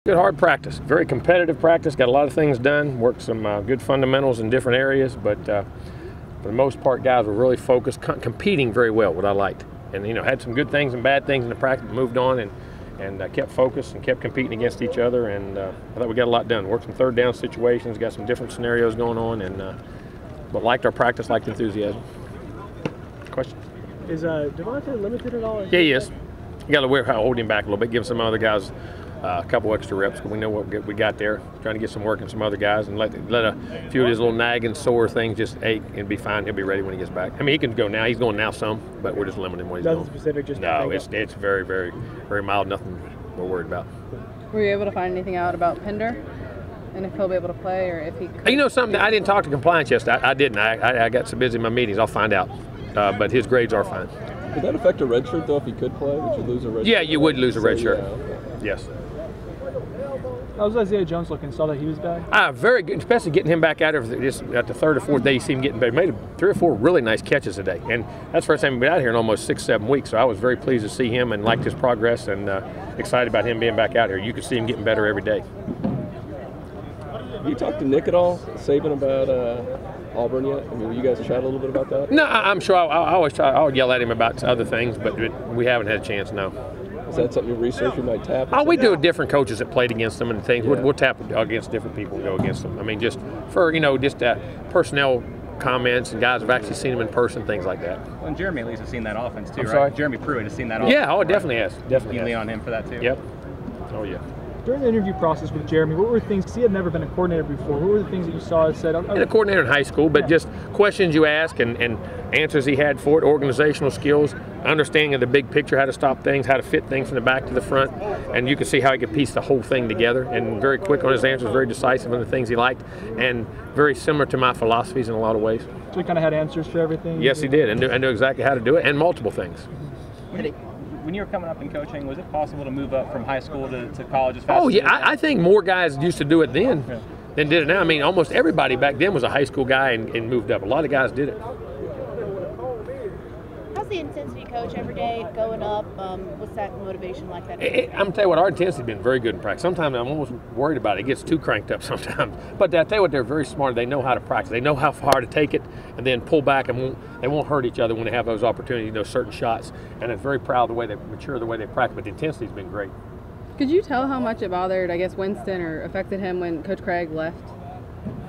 Good hard practice, very competitive practice, got a lot of things done, worked some good fundamentals in different areas, but for the most part guys were really focused, competing very well, what I liked. And had some good things and bad things in the practice, moved on and kept focused and kept competing against each other, and I thought we got a lot done. Worked some third down situations, got some different scenarios going on, and but liked our practice, liked the enthusiasm. Questions? Is Devontae limited at all? Yeah, he is. You got to hold him back a little bit, give some other guys a couple extra reps, because we know what we got there. Trying to get some work in some other guys and let a few of his little nagging, sore things just ache and be fine. He'll be ready when he gets back. I mean, he can go now. He's going now some, but we're just limiting what he's Nothing doing. Specific, just no, it's very, very, very mild. Nothing we're worried about. Were you able to find anything out about Pinder? And if he'll be able to play, or if he could? Something, I didn't talk to compliance yesterday. I didn't. I got so busy in my meetings. I'll find out. But his grades are fine. Would that affect a red shirt, though, if he could play? Would you lose a red shirt? Yeah, you would lose a red shirt. Yeah, okay. Yes. How's Isaiah Jones looking? Saw that he was back? Very good, especially getting him back out of just at the third or fourth day. You see him getting better. Made 3 or 4 really nice catches today, and that's the first time he's been out here in almost 6-7 weeks. So I was very pleased to see him and liked his progress, and excited about him being back out here. You can see him getting better every day. Have you talked to Nick at all, Saban, about Auburn yet? I mean, will you guys chat a little bit about that? No, I'm sure I'll yell at him about other things, but we haven't had a chance. No. Is that something you research you might tap? We do different coaches that played against them and things. Yeah. We'll tap against different people and go against them. I mean, just for personnel comments, and guys have actually seen them in person, things like that. Well, and Jeremy at least has seen that offense too, I'm right? Sorry? Jeremy Pruitt has seen that offense. Yeah, definitely has. Definitely. You lean on him for that too. Yep. Oh yeah. During the interview process with Jeremy, what were things, because he had never been a coordinator before, what were the things that you saw and said? And a coordinator in high school, but just questions you ask and answers he had for it, organizational skills, understanding of the big picture, how to stop things, how to fit things from the back to the front, and you could see how he could piece the whole thing together, and very quick on his answers, very decisive on the things he liked, and very similar to my philosophies in a lot of ways. So he kind of had answers for everything? Yes, he did, and knew exactly how to do it, and multiple things. When you were coming up in coaching, was it possible to move up from high school to college as fast? Oh yeah, I think more guys used to do it then than did it now. I mean, almost everybody back then was a high school guy and moved up. A lot of guys did it. How's the intensity, coach, every day going up? What's that motivation like that? I'm going to tell you what, our intensity has been very good in practice. Sometimes I'm almost worried about it. It gets too cranked up sometimes. But I tell you what, they're very smart. They know how to practice. They know how far to take it and then pull back, and they won't hurt each other when they have those opportunities, those certain shots. And I'm very proud of the way they mature, the way they practice. But the intensity has been great. Could you tell how much it bothered, I guess, Winston or affected him when Coach Craig left?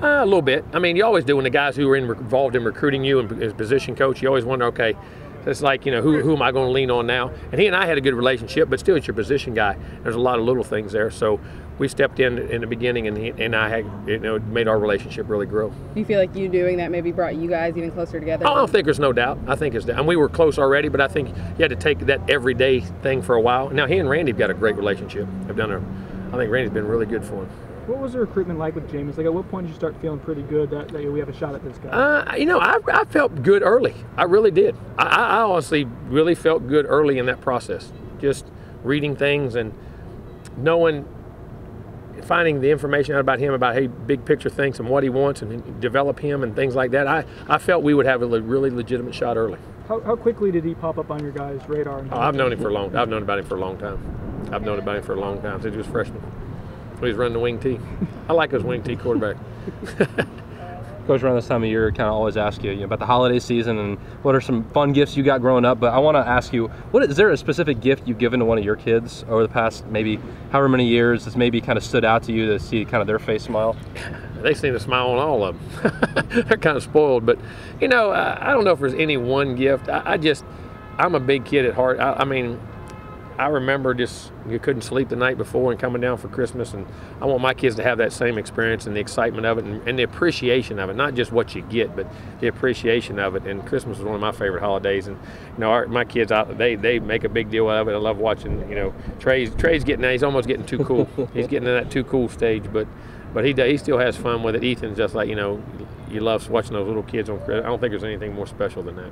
A little bit. I mean, you always do when the guys who are involved in recruiting you and as position coach, you always wonder, okay, it's like, who am I going to lean on now? And he and I had a good relationship, but still, it's your position guy. There's a lot of little things there. So we stepped in the beginning, and I had, made our relationship really grow. Do you feel like you doing that maybe brought you guys even closer together? I don't think there's no doubt. I think and we were close already, but I think you had to take that everyday thing for a while. Now, he and Randy have got a great relationship. I think Randy's been really good for him. What was the recruitment like with James? Like, at what point did you start feeling pretty good that we have a shot at this guy? I felt good early. I really did. I honestly really felt good early in that process. Just reading things and finding the information out about him, about how big picture thinks and what he wants, and develop him and things like that. I felt we would have a really legitimate shot early. How quickly did he pop up on your guys' radar? I've known him for a long. I've known about him for a long time. I've known about him for a long time since he was a freshman. He was running the wing T. I like those wing T quarterback. Coach, around this time of year, kind of always ask you, about the holiday season and what are some fun gifts you got growing up. But I want to ask you, is there a specific gift you've given to one of your kids over the past maybe however many years that's maybe kind of stood out to you to see kind of their face smile? They seem to smile on all of them. They're kind of spoiled, but I don't know if there's any one gift. I'm a big kid at heart. I remember you couldn't sleep the night before and coming down for Christmas, and I want my kids to have that same experience and the excitement of it and the appreciation of it, not just what you get, but the appreciation of it. And Christmas is one of my favorite holidays, and my kids, they make a big deal of it. I love watching, Trey's getting there. He's almost getting too cool. He's getting in that too cool stage, but he still has fun with it. Ethan's just like, you love watching those little kids on Christmas. I don't think there's anything more special than that.